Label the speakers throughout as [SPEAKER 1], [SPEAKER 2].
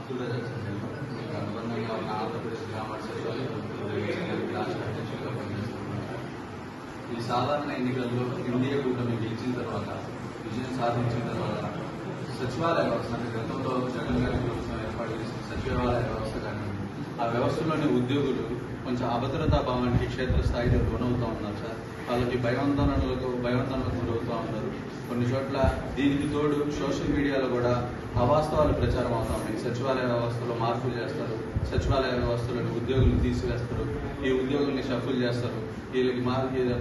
[SPEAKER 1] మీకు అనుబంధంగా ఉన్న ఆంధ్రప్రదేశ్ గ్రామ సచివాలయం రాష్ట్ర అధ్యక్షులుగా పనిచేస్తున్నారు. ఈ సాధారణ ఎన్నికల్లో ఎన్డీఏ కూటమి గెలిచిన తర్వాత, విజయం సాధించిన తర్వాత సచివాలయ వ్యవస్థ అంటే గతంలో జగన్ గారి ప్రభుత్వం ఏర్పాటు చేసిన సచివాలయ వ్యవస్థ కానీ ఆ వ్యవస్థలోని ఉద్యోగులు కొంచెం అభద్రతా భావానికి క్షేత్రస్థాయిలో లోనవుతూ ఉన్నారు సార్. వాళ్ళకి భయాందోళనలకు గురవుతూ ఉన్నారు. కొన్ని చోట్ల దీనికి తోడు సోషల్ మీడియాలో కూడా అవాస్తవాలు ప్రచారం అవుతా ఉన్నాయి. సచివాలయ వ్యవస్థలో మార్పులు చేస్తారు, సచివాలయ వ్యవస్థలోని ఉద్యోగులు తీసివేస్తారు, ఈ ఉద్యోగుల్ని షఫుల్ చేస్తారు, వీళ్ళకి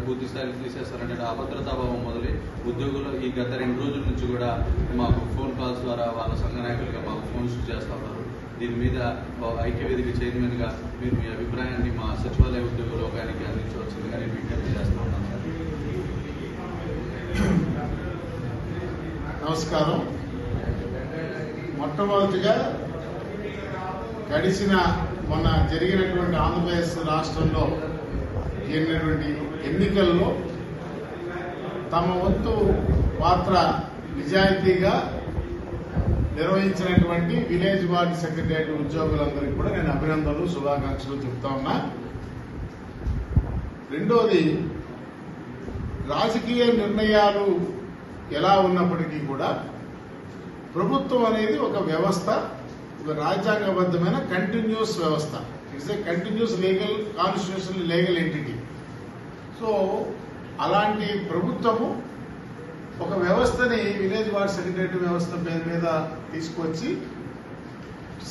[SPEAKER 1] పూర్తి స్థాయిలో తీసేస్తారంటే అభద్రతాభావం మొదలై ఉద్యోగులు ఈ గత 2 రోజుల నుంచి కూడా మాకు ఫోన్ కాల్స్ ద్వారా వాళ్ళ సంఘ నాయకులుగా మాకు ఫోన్స్ చేస్తూ ఉన్నారు. దీని మీద ఐక్యవేదిక చైర్మన్ గా మీరు మీ అభిప్రాయాన్ని మా సచివాలయ ఉద్యోగుల లోకానికి అందించవచ్చుగా నేను విజ్ఞప్తి చేస్తూ ఉన్నాను.
[SPEAKER 2] నమస్కారం. మొట్టమొదటిగా మొన్న జరిగినటువంటి ఆంధ్రప్రదేశ్ రాష్ట్రంలో జరిగినటువంటి ఎన్నికల్లో తమ వంతు పాత్ర నిజాయితీగా నిర్వహించినటువంటి విలేజ్ వార్డు సెక్రటరీ ఉద్యోగులందరికీ కూడా నేను అభినందనలు, శుభాకాంక్షలు చెప్తా ఉన్నా. రెండోది, రాజకీయ నిర్ణయాలు ఎలా ఉన్నప్పటికీ కూడా ప్రభుత్వం అనేది ఒక వ్యవస్థ, ఒక రాజ్యాంగబద్ధమైన కంటిన్యూస్ వ్యవస్థ. It's a continuous legal constitutional legal entity. So అలాంటి ప్రభుత్వము ఒక వ్యవస్థని విలేజ్ వార్డ్ సెక్రటరీ వ్యవస్థ పేరు మీద తీసుకొచ్చి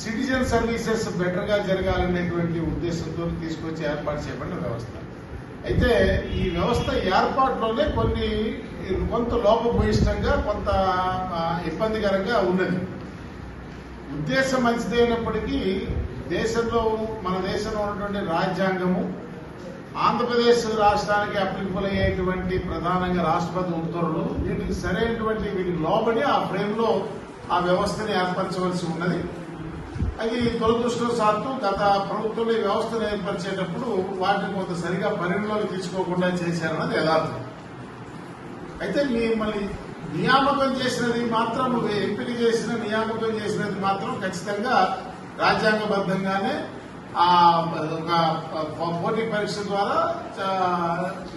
[SPEAKER 2] సిటిజన్ సర్వీసెస్ బెటర్ గా జరగాలనేటువంటి ఉద్దేశంతో తీసుకొచ్చి ఏర్పాటు చేయబడిన వ్యవస్థ. అయితే ఈ వ్యవస్థ ఏర్పాటులోనే కొంత లోపభూయిష్టంగా, కొంత ఇబ్బందికరంగా ఉన్నది. ఉద్దేశం మంచిదైనప్పటికీ మన దేశంలో ఉన్నటువంటి రాజ్యాంగము, ఆంధ్రప్రదేశ్ రాష్ట్రానికి అప్లికబుల్ అయ్యేటువంటి ప్రధానంగా రాష్ట్రపతి ఉత్తర్వులు, వీటికి లోబడి ఆ ఫ్రేమ్ లో ఆ వ్యవస్థని ఏర్పరచవలసి ఉన్నది. అది దురదృష్టవశాత్తు గత ప్రభుత్వంలో ఈ వ్యవస్థను ఏర్పరిచేటప్పుడు వాటిని కొంత సరిగా పరిగణలోకి తీసుకోకుండా చేశారన్నది యథార్థం. అయితే మిమ్మల్ని నియామకం చేసినది మాత్రం, ఎంపిక చేసిన నియామకం చేసినది మాత్రం ఖచ్చితంగా రాజ్యాంగబద్ధంగానే ఒక పోటీ పరీక్ష ద్వారా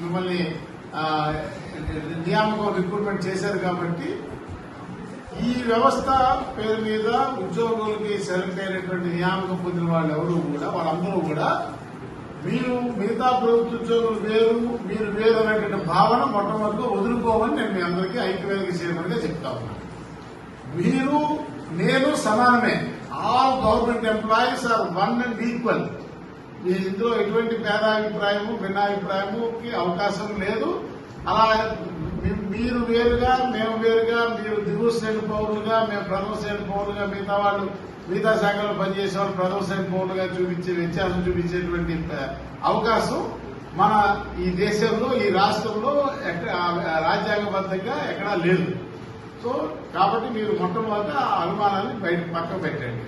[SPEAKER 2] మిమ్మల్ని నియామకం రిక్రూట్మెంట్ చేశారు. కాబట్టి ఈ వ్యవస్థ పేరు మీద ఉద్యోగులకి సెలెక్ట్ అయినటువంటి నియామకం పొందిన వాళ్ళందరూ కూడా మీరు మిగతా ప్రభుత్వ ఉద్యోగులు వేరు, మీరు వేరు అనేటువంటి భావన మొట్టమొదటిగా వదులుకోమని నేను మీ అందరికీ ఐక్యవేదిక చైర్మన్ గా చెప్తా ఉన్నాను. మీరు నేను సమానమే. All government employees are one and equal. ఇందులో ఎటువంటి భేదాభిప్రాయము, భిన్నాభిప్రాయముకి అవకాశం లేదు. అలా మీరు వేరుగా, మేము వేరుగా, మీరు దిగువ శ్రేణి పౌరులుగా, మేము ప్రథమ శ్రేణి పౌరులుగా, మిగతా శాఖలో పనిచేసే వాళ్ళు ప్రథమ శ్రేణి పౌరులుగా వ్యత్యాసం చూపించేటువంటి అవకాశం మన ఈ దేశంలో, ఈ రాష్ట్రంలో రాజ్యాంగబద్ధంగా ఎక్కడా లేదు. సో కాబట్టి మీరు మొట్టమొదట ఆ అనుమానాన్ని పక్కన పెట్టండి.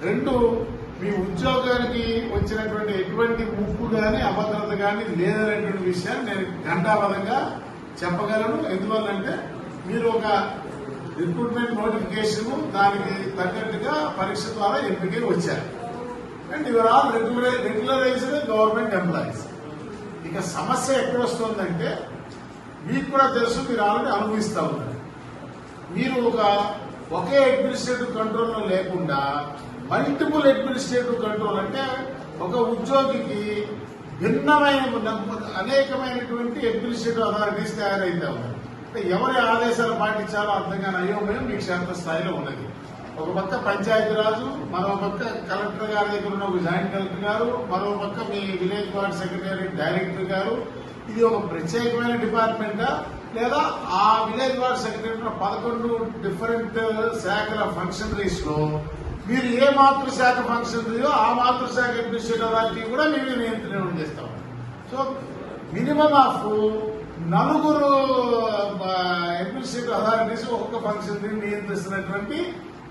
[SPEAKER 2] 2, మీ ఉద్యోగానికి వచ్చినటువంటి ఎటువంటి ముప్పు గాని, అభద్రత గాని లేదనేటువంటి విషయాన్ని నేను ఘంటాబద్ధంగా చెప్పగలను. ఎందువల్లంటే మీరు ఒక రిక్రూట్మెంట్ నోటిఫికేషన్ దానికి తగ్గట్టుగా పరీక్ష ద్వారా ఎంపికై వచ్చారు. And your all regularised government employees. ఇక సమస్య ఎక్కడ వస్తుందంటే, మీకు కూడా తెలుసు, మీరు ఆల్రెడీ అనుభవిస్తా ఉన్నారు. మీరు ఒకే అడ్మినిస్ట్రేటివ్ కంట్రోల్లో లేకుండా మల్టిపుల్ అడ్మినిస్ట్రేటివ్ కంట్రోల్, అంటే ఒక ఉద్యోగికి అనేకమైనటువంటి అడ్మినిస్ట్రేటివ్ అథారిటీస్ తయారైతా ఉన్నాయి. అంటే ఎవరి ఆదేశాలు పాటించాలో అర్థం కాని అయోమయం మీ క్షేత్రస్థాయిలో ఉన్నది. ఒక పక్క పంచాయతీరాజు, మరో పక్క కలెక్టర్ గారి దగ్గర ఉన్న ఒక జాయింట్ కలెక్టర్ గారు, మరో పక్క మీ విలేజ్ వార్డ్ సెక్రటరీ డైరెక్టర్ గారు. ఇది ఒక ప్రత్యేకమైన డిపార్ట్మెంటా, లేదా ఆ విలేజ్ వార్డ్ సెక్రటరీ 11 డిఫరెంట్ శాఖల ఫంక్షనరీస్ లో మీరు ఏ మాతృశాఖ ఫంక్షనరీయో ఆ మాతృశాఖ అడ్మినిస్ట్రేటివ్ అథారిటీ కూడా మేము నియంత్రణ చేస్తాం. So minimum of 4 administrative authorities ఒక్కొక్క ఫంక్షనరీని నియంత్రిస్తున్నటువంటి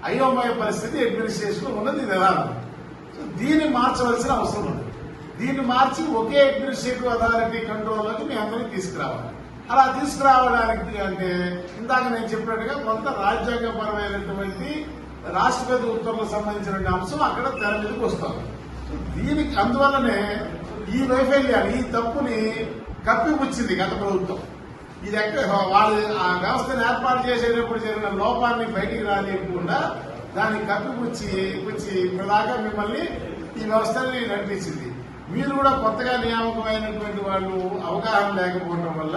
[SPEAKER 2] అయోమయ పరిస్థితి అడ్మినిస్ట్రేషన్ ఉన్నది. ఇది యథార్థం. సో దీన్ని మార్చవలసిన అవసరం ఉంది. దీన్ని మార్చి ఒకే అడ్మినిస్ట్రేటివ్ అథారిటీ కంట్రోల్లోకి మీ అందరినీ తీసుకురావాలి. అలా తీసుకురావడానికి అంటే ఇందాక నేను చెప్పినట్టుగా కొంత రాజ్యాంగపరమైనటువంటి రాష్ట్రపతి ఉత్తర్వులకు సంబంధించిన అంశం అక్కడ తెర మీదకి వస్తాం. దీనికి అందువల్లనే ఈ వైఫల్యాన్ని, ఈ తప్పుని కప్పిపుచ్చింది గత ప్రభుత్వం. ఇది వాళ్ళు ఆ వ్యవస్థను ఏర్పాటు చేసేటప్పుడు జరిగిన లోపాన్ని బయటికి రానియకుండా దాన్ని కప్పిపుచ్చి ఇప్పటిదాకా మిమ్మల్ని ఈ వ్యవస్థని నడిపించింది. మీరు కూడా కొత్తగా నియామకమైనటువంటి వాళ్ళు అవగాహన లేకపోవడం వల్ల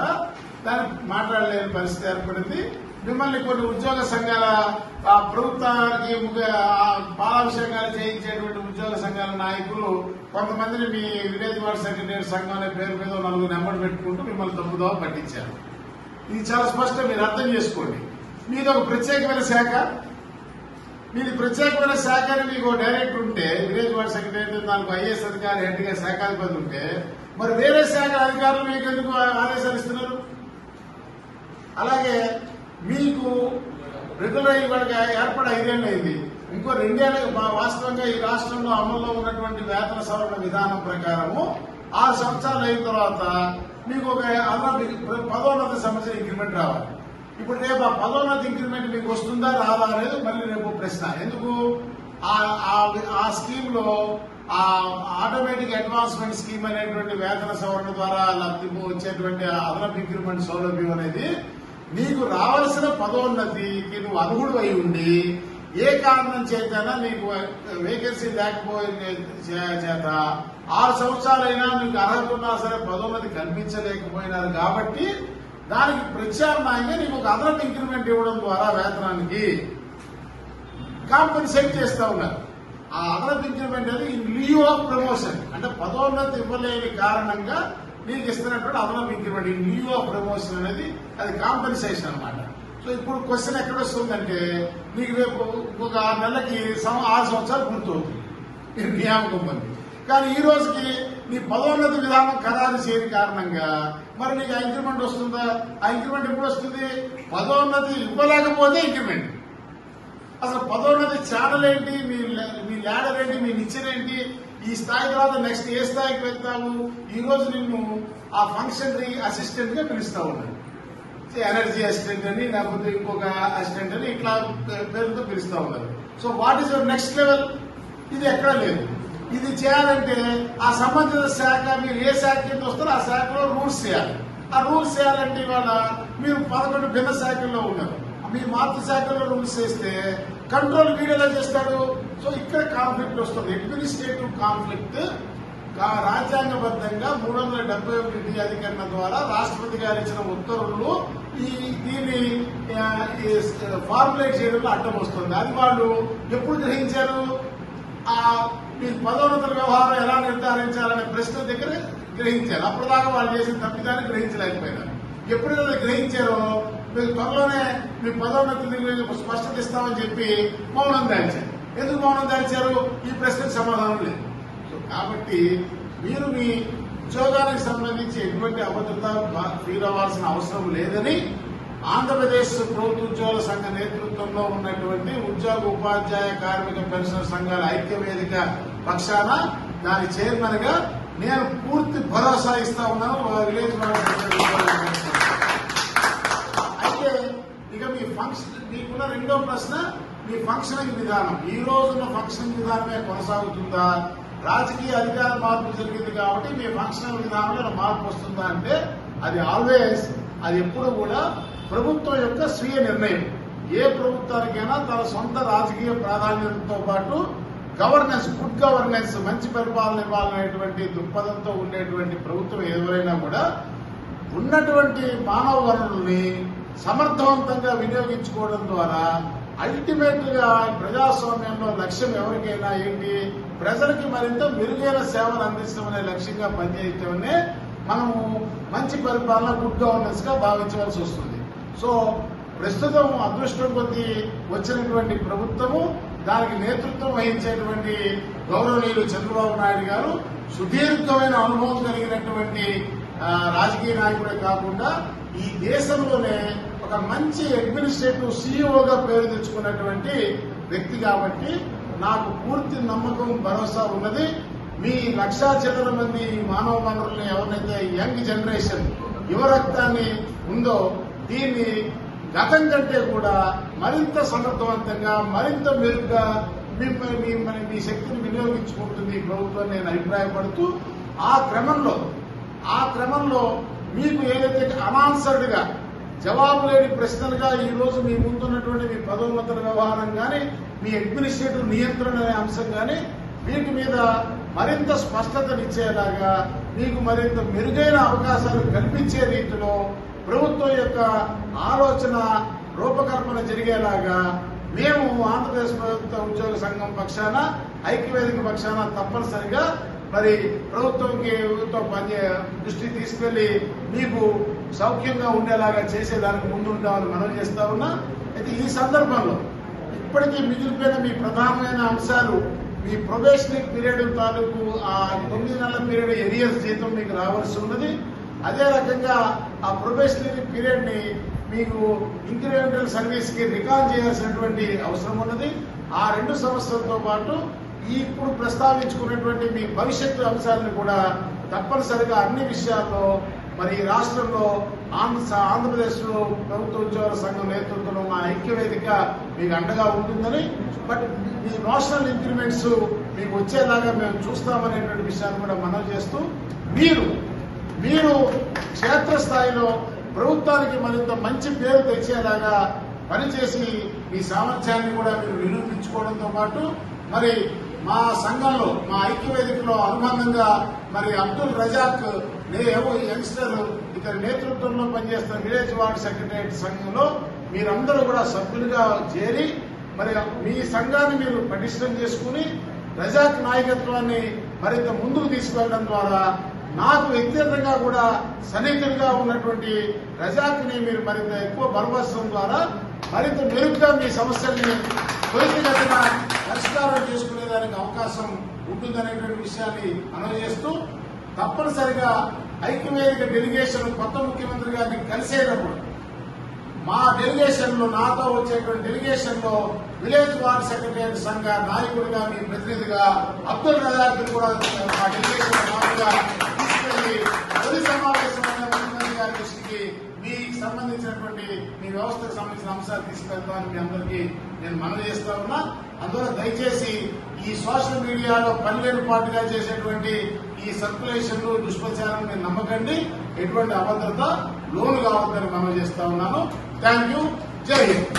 [SPEAKER 2] దాన్ని మాట్లాడలేని పరిస్థితి ఏర్పడింది. మిమ్మల్ని కొన్ని ఉద్యోగ సంఘాల ప్రభుత్వానికి పాలాభిషేకాలు చేయించేటువంటి ఉద్యోగ సంఘాల నాయకులు కొంతమందిని మీ విలేజ్ వార్డ్ సెక్రటరీ సంఘం అనే పేరు మీద 4 నెంబర్ పెట్టుకుంటూ మిమ్మల్ని తప్పుదోవ పట్టించారు. ఇది చాలా స్పష్టం, మీరు అర్థం చేసుకోండి. మీది ఒక ప్రత్యేకమైన శాఖ, మీది ప్రత్యేకమైన శాఖ అని మీకు డైరెక్టర్ ఉంటే, విలేజ్ వార్డ్ సెక్రటరీ దానికి ఐఏఎస్ అధికారి హెడ్గా శాఖాధిపతి ఉంటే, మరి వేరే శాఖల అధికారులు మీకు ఎందుకు ఆదేశాలు ఇస్తున్నారు? అలాగే మీకు రెగ్యులర్ ఇవాళ ఏర్పడి 5 ఏళ్ళు అయింది. ఇంకో 2 ఏళ్ళకి వాస్తవంగా ఈ రాష్ట్రంలో అమల్లో ఉన్నటువంటి వేతన సవరణ విధానం ప్రకారము 6 సంవత్సరాలు అయిన తర్వాత మీకు ఒక పదోన్నతి సంబంధించిన ఇంక్రిమెంట్ రావాలి. ఇప్పుడు రేపు ఆ పదోన్నతి ఇంక్రిమెంట్ మీకు వస్తుందా రాదా అనేది మళ్ళీ రేపు ప్రశ్న. ఎందుకు ఆ స్కీమ్ లో ఆ ఆటోమేటిక్ అడ్వాన్స్మెంట్ స్కీమ్ అనేటువంటి వేతన సవరణ ద్వారా లబ్ధి వచ్చేటువంటి అదనపు ఇంక్రిమెంట్ సౌలభ్యం అనేది నీకు రావాల్సిన పదోన్నతికి నువ్వు అర్హుడు అయి ఉండి ఏ కారణం చేతనా నీకు వేకెన్సీ లేకపోయిన చేత 6 సంవత్సరాలైనా మీకు అర్హత ఉన్నా సరే పదోన్నతి కల్పించలేకపోయినారు. కాబట్టి దానికి ప్రత్యామ్నాయంగా నీకు ఒక అదనపు ఇంక్రిమెంట్ ఇవ్వడం ద్వారా వేతనానికి కాంపెన్సేట్ చేస్తా ఉన్నారు. ఆ అదనపు ఇంక్రిమెంట్ అనేది ఇన్ లియూ ఆఫ్ ప్రమోషన్, అంటే పదోన్నతి ఇవ్వలేని కారణంగా నీకు ఇస్తున్నటువంటి అదనపు increment in Liu of promotion అనేది అది కాంపెన్సేషన్ అన్నమాట. సో ఇప్పుడు క్వశ్చన్ ఎక్కడ వస్తుందంటే, నీకు రేపు ఒక 6 నెలలకి 6 సంవత్సరాలు పూర్తవుతుంది నియామకం పొంది, కానీ ఈ రోజుకి నీ పదోన్నతి విధానం ఖరారు చేయని కారణంగా మరి నీకు ఆ ఇంక్రిమెంట్ వస్తుందా? ఆ ఇంక్రిమెంట్ ఎప్పుడు వస్తుంది? పదోన్నతి ఇవ్వలేకపోతే ఇంక్రిమెంట్. అసలు పదోన్నతి ఛానల్ ఏంటి, మీ ల్యాడర్ ఏంటి, మీ నిచ్చెన ఏంటి, ఈ స్థాయి తర్వాత నెక్స్ట్ ఏ స్థాయికి వెళ్తావు? ఈ రోజు నిన్ను ఆ ఫంక్షనరీ అసిస్టెంట్ గా పిలుస్తా ఉన్నాడు, ఎనర్జీ అసిస్టెంట్ అని, లేకపోతే ఇంకొక అసిస్టెంట్ అని, ఇట్లా పేరుతో పిలుస్తా ఉన్నారు. So what is your next level? ఇది ఎక్కడా లేదు. ఇది చేయాలంటే ఆ సంబంధిత శాఖ, మీరు ఏ శాఖ కింద వస్తారో ఆ శాఖలో రూల్స్ చేయాలి. ఆ రూల్స్ చేయాలంటే ఇవాళ మీరు 11 భిన్న శాఖల్లో ఉన్నారు. మీ మాతృ శాఖలో రూల్స్ చేస్తే కంట్రోల్ వీడియోలో చేస్తాడు. సో ఇక్కడ కాన్ఫ్లిక్ట్ వస్తుంది, అడ్మినిస్ట్రేటివ్ కాన్ఫ్లిక్ట్. రాజ్యాంగబద్ధంగా 371 అధికరణ ద్వారా రాష్ట్రపతి గారు ఇచ్చిన ఉత్తర్వులు దీన్ని ఫార్ములేట్ చేయడంలో అడ్డం వస్తుంది. అది వాళ్ళు ఎప్పుడు గ్రహించారు? మీ పదోన్నతుల వ్యవహారం ఎలా నిర్ధారించాలనే ప్రశ్న దగ్గర గ్రహించారు. అప్పటిదాకా వాళ్ళు చేసిన తప్పిదాన్ని గ్రహించలేకపోయినారు. ఎప్పుడైతే గ్రహించారో మీరు త్వరలోనే మీ పదోన్నతి స్పష్టత ఇస్తామని చెప్పి మౌనం దాల్చారు. ఎందుకు మౌనం దాల్చారు? ఈ ప్రశ్నకు సమాధానం లేదు. కాబట్టి మీరు మీ ఉద్యోగానికి సంబంధించి ఎటువంటి అభద్రత ఫీల్ అవ్వాల్సిన అవసరం లేదని ఆంధ్రప్రదేశ్ ప్రభుత్వ ఉద్యోగుల సంఘ నేతృత్వంలో ఉన్నటువంటి ఉద్యోగ ఉపాధ్యాయ కార్మిక పెన్షన్ సంఘాల ఐక్యవేదిక పక్షాన దాని చైర్మన్ గా నేను పూర్తి భరోసా ఇస్తా ఉన్నాను. విలేజ్ అయితే ఇక మీ ఫంక్షన్, మీకున్న రెండో ప్రశ్న, మీ ఫంక్షనింగ్ విధానం ఈ రోజున్న ఫంక్షనింగ్ విధానమే కొనసాగుతుందా? రాజకీయ అధికార మార్పు జరిగింది కాబట్టి మీ ఫంక్షనల్ విధానంలో మార్పు వస్తుందా అంటే అది ఆల్వేస్, అది ఎప్పుడు కూడా ప్రభుత్వం యొక్క స్వీయ నిర్ణయం. ఏ ప్రభుత్వానికైనా తన సొంత రాజకీయ ప్రాధాన్యతతో పాటు గవర్నెన్స్, గుడ్ గవర్నెన్స్, మంచి పరిపాలన ఇవ్వాలనేటువంటి దృక్పథంతో ఉండేటువంటి ప్రభుత్వం ఎవరైనా కూడా ఉన్నటువంటి మానవ వనరుల్ని సమర్థవంతంగా వినియోగించుకోవడం ద్వారా అల్టిమేట్ గా ప్రజాస్వామ్యంలో లక్ష్యం ఎవరికైనా ఏంటి, ప్రజలకి మరింత మెరుగైన సేవలు అందించడం అనే లక్ష్యంగా పనిచేయటమే మనము మంచి పరిపాలన, గుడ్ గవర్నెన్స్ గా భావించవలసి వస్తుంది. సో ప్రస్తుతం అదృష్టం కొద్దీ వచ్చినటువంటి ప్రభుత్వము, దానికి నేతృత్వం వహించేటువంటి గౌరవనీయులు చంద్రబాబు నాయుడు గారు సుదీర్ఘమైన అనుభవం కలిగినటువంటి రాజకీయ నాయకుడే కాకుండా ఈ దేశంలోనే ఒక మంచి అడ్మినిస్ట్రేటివ్ సీఈఓగా పేరు తెచ్చుకున్నటువంటి వ్యక్తి కాబట్టి నాకు పూర్తి నమ్మకం, భరోసా ఉన్నది. మీ 1,00,000 మంది మానవ వనరుల్ని ఎవరినైతే యంగ్ జనరేషన్ యువ రక్తాన్ని ఉందో దీన్ని గతం కంటే కూడా మరింత సమర్థవంతంగా మరింత మెరుగ్గా మీ శక్తిని వినియోగించుకుంటుంది ఈ ప్రభుత్వం నేను అభిప్రాయపడుతూ ఆ క్రమంలో మీకు ఏదైతే అనాన్సర్డ్ గా జవాబు లేని ప్రశ్నలుగా ఈ రోజు మీ ముందున్నటువంటి మీ పదోన్నతుల వ్యవహారం కానీ మీ అడ్మినిస్ట్రేటివ్ నియంత్రణ అనే అంశం కానీ వీటి మీద మరింత స్పష్టతనిచ్చేలాగా మీకు మరింత మెరుగైన అవకాశాలు కల్పించే రీతిలో ప్రభుత్వం యొక్క ఆలోచన రూపకల్పన జరిగేలాగా మేము ఆంధ్రప్రదేశ్ ప్రభుత్వ ఉద్యోగ సంఘం పక్షాన ఐక్యవేదిక పక్షాన తప్పనిసరిగా మరి ప్రభుత్వంతో దృష్టి తీసుకెళ్లి మీకు సౌఖ్యంగా ఉండేలాగా చేసేదానికి ముందుంటామని మనం చేస్తా ఉన్నా. అయితే ఈ సందర్భంలో ఇప్పటికీ మిగిలిపోయిన మీ ప్రధానమైన అంశాలు మీ ప్రొబేషనరీ పీరియడ్ తాలూకు ఆ 9 నెలల పీరియడ్ ఎరియర్స్ జీతం మీకు రావాల్సి ఉన్నది. అదే రకంగా ఆ ప్రొబేషనరీ పీరియడ్ ని మీకు ఇంక్రిమెంటల్ సర్వీస్ కి రికాల్ చేయాల్సినటువంటి అవసరం ఉన్నది. ఆ 2 సమస్యలతో పాటు ఇప్పుడు ప్రస్తావించుకున్నటువంటి మీ భవిష్యత్తు అంశాలను కూడా తప్పనిసరిగా అన్ని విషయాల్లో మరి రాష్ట్రంలో ఆంధ్రప్రదేశ్ లో ప్రభుత్వ ఉద్యోగుల సంఘం నేతృత్వంలో మా ఐక్యవేదిక మీకు అండగా ఉంటుందని, బట్ మీ నోషనల్ ఇంక్రిమెంట్స్ మీకు వచ్చేలాగా మేము చూస్తామనేటువంటి విషయాన్ని కూడా మనం చేస్తూ మీరు క్షేత్రస్థాయిలో ప్రభుత్వానికి మరింత మంచి పేరు తెచ్చేలాగా పనిచేసి మీ సామర్థ్యాన్ని కూడా మీరు నిరూపించుకోవడంతో పాటు మరి మా సంఘంలో మా ఐక్యవేదికలో అనుబంధంగా మరి అబ్దుల్ రజాక్ యంగ్స్టర్ ఇతని నేతృత్వంలో పనిచేస్తున్న విలేజ్ వార్డ్ సెక్రటరియట్ సంఘంలో మీరందరూ కూడా సభ్యులుగా చేరి మరి మీ సంఘాన్ని మీరు పటిష్టం చేసుకుని రజాక్ నాయకత్వాన్ని మరింత ముందుకు తీసుకెళ్లడం ద్వారా నాకు వ్యక్తిగతంగా కూడా సన్నిహితులుగా ఉన్నటువంటి రజాక్ ని మీరు మరింత ఎక్కువ బలపరచడం ద్వారా మరింత మెరుగ్గా మీ సమస్యల్ని త్వరితగతిన పరిష్కారం చేసుకునేదానికి అవకాశం ఉంటుందనేటువంటి విషయాన్ని అందజేస్తూ తప్పనిసరిగా ఐక్యవేదిక డెలిగేషన్ కొత్త ముఖ్యమంత్రి గారిని కలిసేటప్పుడు మా డెలిగేషన్ లో నాతో వచ్చేటువంటి డెలిగేషన్ లో విలేజ్ వార్డ్ సెక్రటరీ సంఘ నాయకుడిగా మీ ప్రతినిధిగా అబ్దుల్ రజాక్ కూడా మా డెలిగేషన్ నాలుగుగా తీసుకెళ్లి తొలి సమావేశమైన ముఖ్యమంత్రి గారి దృష్టికి మీకు సంబంధించినటువంటి మీ వ్యవస్థకు సంబంధించిన అంశాలు తీసుకెళ్తామని మీ అందరికీ నేను మనవి చేస్తా ఉన్నా. అందువల్ల దయచేసి ఈ సోషల్ మీడియాలో పనిలేని పాటుగా చేసేటువంటి ఈ సర్క్యులేషన్లు దుష్ప్రచారం నేను నమ్మకండి. ఎటువంటి అభద్రత లోను కావద్దని మనం చేస్తా ఉన్నాను. Thank you. జై హింద్.